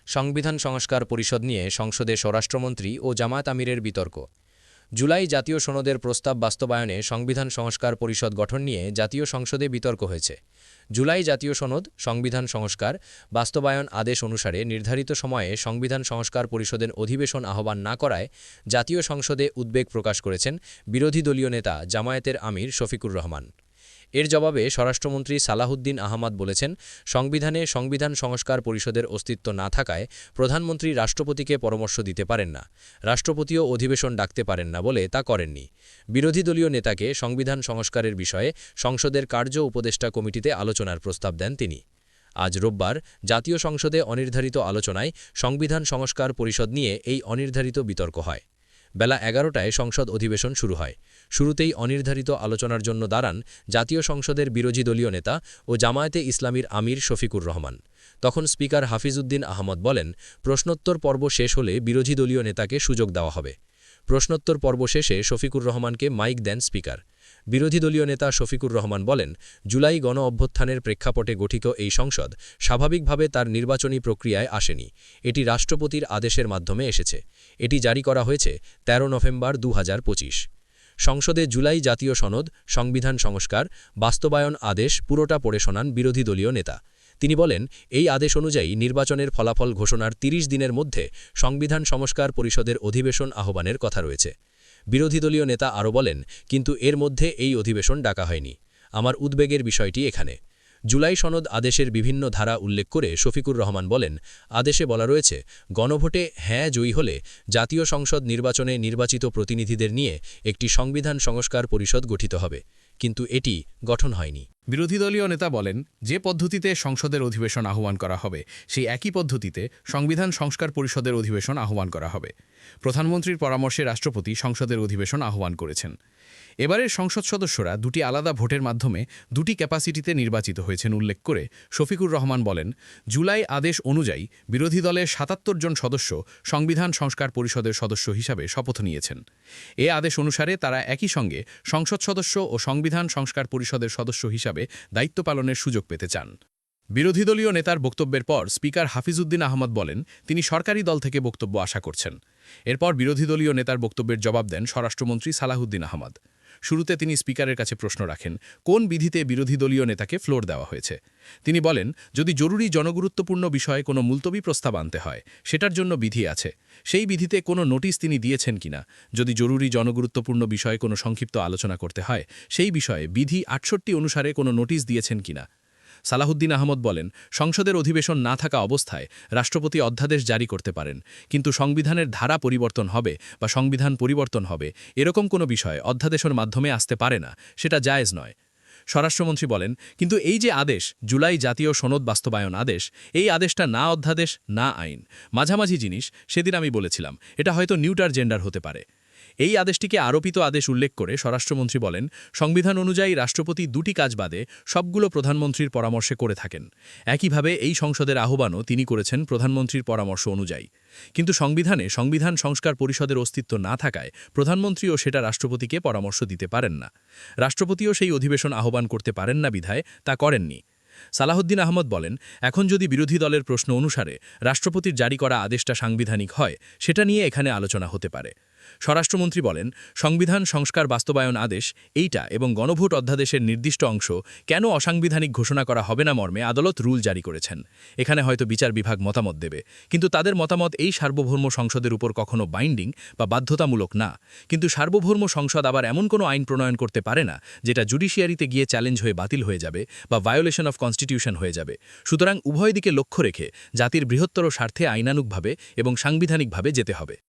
সংবিধান সংস্কার পরিষদ নিয়ে সংসদে স্বরাষ্ট্রমন্ত্রী ও জামায়াত আমিরের বিতর্ক। জুলাই জাতীয় সনদের প্রস্তাব বাস্তবায়নে সংবিধান সংস্কার পরিষদ গঠন নিয়ে জাতীয় সংসদে বিতর্ক হয়েছে। জুলাই জাতীয় সনদ সংবিধান সংস্কার বাস্তবায়ন আদেশ অনুসারে নির্ধারিত সময়ে সংবিধান সংস্কার পরিষদের অধিবেশন আহ্বান না করায় জাতীয় সংসদে উদ্বেগ প্রকাশ করেছেন বিরোধী দলীয় নেতা জামায়াতের আমির শফিকুর রহমান। এর জবাবে স্বরাষ্ট্রমন্ত্রী সালাহুদ্দিন আহমদ বলেছেন, সংবিধানে সংবিধান সংস্কার পরিষদের অস্তিত্ব না থাকায় প্রধানমন্ত্রী রাষ্ট্রপতিকে পরামর্শ দিতে পারেন না, রাষ্ট্রপতিও অধিবেশন ডাকতে পারেন না বলে তা করেননি। বিরোধী দলীয় নেতাকে সংবিধান সংস্কারের বিষয়ে সংসদের কার্য উপদেষ্টা কমিটিতে আলোচনার প্রস্তাব দেন তিনি। আজ রোববার জাতীয় সংসদে অনির্ধারিত আলোচনায় সংবিধান সংস্কার পরিষদ নিয়ে এই অনির্ধারিত বিতর্ক হয়। বেলা ১১টায় সংসদ অধিবেশন শুরু হয়। শুরুতেই অনির্ধারিত আলোচনার জন্য দাঁড়ান জাতীয় সংসদের বিরোধী দলীয় নেতা ও জামায়াতে ইসলামীর আমির শফিকুর রহমান। তখন স্পিকার হাফিজউদ্দিন আহমদ বলেন, প্রশ্নোত্তর পর্ব শেষ হলে বিরোধী দলীয় নেতাকে সুযোগ দেওয়া হবে। প্রশ্নোত্তর পর্ব শেষে শফিকুর রহমানকে মাইক দেন স্পিকার। বিরোধী দলীয় নেতা শফিকুর রহমান বলেন, জুলাই গণ অভ্যুত্থানের প্রেক্ষাপটে গঠিত এই সংসদ স্বাভাবিকভাবে তার নির্বাচনী প্রক্রিয়ায় আসেনি। এটি রাষ্ট্রপতির আদেশের মাধ্যমে এসেছে। এটি জারি করা হয়েছে ১৩ নভেম্বর ২০২৫। সংসদে জুলাই জাতীয় সনদ সংবিধান সংস্কার বাস্তবায়ন আদেশ পুরোটা পড়ে শোনান বিরোধী দলীয় নেতা। তিনি বলেন, এই আদেশ অনুযায়ী নির্বাচনের ফলাফল ঘোষণার ৩০ দিনের মধ্যে সংবিধান সংস্কার পরিষদের অধিবেশন আহ্বানের কথা রয়েছে। বিরোধী দলীয় নেতা আরও বলেন, কিন্তু এর মধ্যে এই অধিবেশন ডাকা হয়নি। আমার উদ্বেগের বিষয়টি এখানে। জুলাই সনদ আদেশের বিভিন্ন ধারা উল্লেখ করে শফিকুর রহমান বলেন, আদেশে বলা রয়েছে, গণভোটে হ্যাঁ জয়ী হলে জাতীয় সংসদ নির্বাচনে নির্বাচিত প্রতিনিধিদের নিয়ে একটি সংবিধান সংস্কার পরিষদ গঠিত হবে, কিন্তু এটি গঠন হয়নি। বিরোধী দলীয় নেতা বলেন, যে পদ্ধতিতে সংসদের অধিবেশন আহ্বান করা হবে সেই একই পদ্ধতিতে সংবিধান সংস্কার পরিষদের অধিবেশন আহ্বান করা হবে। প্রধানমন্ত্রীর পরামর্শে রাষ্ট্রপতি সংসদের অধিবেশন আহ্বান করেছেন। এবারের সংসদ সদস্যরা দুটি আলাদা ভোটের মাধ্যমে দুটি ক্যাপাসিটিতে নির্বাচিত হয়েছেন উল্লেখ করে শফিকুর রহমান বলেন, জুলাই আদেশ অনুযায়ী বিরোধী দলের ৭৭ জন সদস্য সংবিধান সংস্কার পরিষদের সদস্য হিসাবে শপথ নিয়েছেন। এ আদেশ অনুসারে তারা একই সঙ্গে সংসদ সদস্য ও সংবিধান সংস্কার পরিষদের সদস্য হিসাবে দায়িত্ব পালনের সুযোগ পেতে চান। বিরোধী দলীয় নেতার বক্তব্যের পর স্পিকার হাফিজউদ্দিন আহমদ বলেন, তিনি সরকারি দল থেকে বক্তব্য আশা করছেন। এরপর বিরোধী দলীয় নেতার বক্তব্যের জবাব দেন স্বরাষ্ট্রমন্ত্রী সালাহুদ্দিন আহমদ। শুরুতে তিনি স্পিকারের কাছে প্রশ্ন রাখেন, কোন বিধিতে বিরোধী দলীয় নেতাকে ফ্লোর দেওয়া হয়েছে। তিনি বলেন, যদি জরুরি জনগুরুত্বপূর্ণ বিষয়ে কোনো মুলতবি প্রস্তাব আনতে হয় সেটার জন্য বিধি আছে। সেই বিধিতে কোনো নোটিশ তিনি দিয়েছেন কিনা। যদি জরুরি জনগুরুত্বপূর্ণ বিষয়ে কোনো সংক্ষিপ্ত আলোচনা করতে হয় সেই বিষয়ে বিধি ৬৮ অনুসারে কোনো নোটিশ দিয়েছেন কিনা। সালাহুদ্দিন আহমদ বলেন, সংসদের অধিবেশন না থাকা অবস্থায় রাষ্ট্রপতি অধ্যাদেশ জারি করতে পারেন, কিন্তু সংবিধানের ধারা পরিবর্তন হবে বা সংবিধান পরিবর্তন হবে এরকম কোনো বিষয় অধ্যাদেশের মাধ্যমে আসতে পারে না, সেটা জায়েজ নয়। স্বরাষ্ট্রমন্ত্রী বলেন, কিন্তু এই যে আদেশ জুলাই জাতীয় সনদ বাস্তবায়ন আদেশ, এই আদেশটা না অধ্যাদেশ না আইন, মাঝামাঝি জিনিস। সেদিন আমি বলেছিলাম এটা হয়তো নিউটার জেন্ডার হতে পারে। এই আদেশটিকে আরোপিত আদেশ উল্লেখ করে স্বরাষ্ট্রমন্ত্রী বলেন, সংবিধান অনুযায়ী রাষ্ট্রপতি দুটি কাজ বাদে সবগুলো প্রধানমন্ত্রীর পরামর্শে করে থাকেন। একইভাবে এই সংসদের আহ্বানও তিনি করেছেন প্রধানমন্ত্রীর পরামর্শ অনুযায়ী। কিন্তু সংবিধানে সংবিধান সংস্কার পরিষদের অস্তিত্ব না থাকায় প্রধানমন্ত্রীও সেটা রাষ্ট্রপতিকে পরামর্শ দিতে পারেন না। রাষ্ট্রপতিও সেই অধিবেশন আহ্বান করতে পারেন না বিধায় তা করেননি। সালাহুদ্দিন আহমদ বলেন, এখন যদি বিরোধী দলের প্রশ্ন অনুসারে রাষ্ট্রপতির জারি করা আদেশটা সাংবিধানিক হয় সেটা নিয়ে এখানে আলোচনা হতে পারে। স্বরাষ্ট্রমন্ত্রী বলেন, সংবিধান সংস্কার বাস্তবায়ন আদেশ এইটা এবং গণভোট অধ্যাদেশের নির্দিষ্ট অংশ কেন অসাংবিধানিক ঘোষণা করা হবে না মর্মে আদালত রুল জারি করেছেন। এখানে হয়তো বিচার বিভাগ মতামত দেবে, কিন্তু তাদের মতামত এই সার্বভৌম সংসদের উপর কখনো বাইন্ডিং বা বাধ্যতামূলক না। কিন্তু সার্বভৌম সংসদ আবার এমন কোনো আইন প্রণয়ন করতে পারে না যেটা জুডিশিয়ারিতে গিয়ে চ্যালেঞ্জ হয়ে বাতিল হয়ে যাবে বা ভায়োলেশন অফ কনস্টিটিউশন হয়ে যাবে। সুতরাং উভয় দিকে লক্ষ্য রেখে জাতির বৃহত্তর স্বার্থে আইনানুগভাবে এবং সাংবিধানিকভাবে যেতে হবে।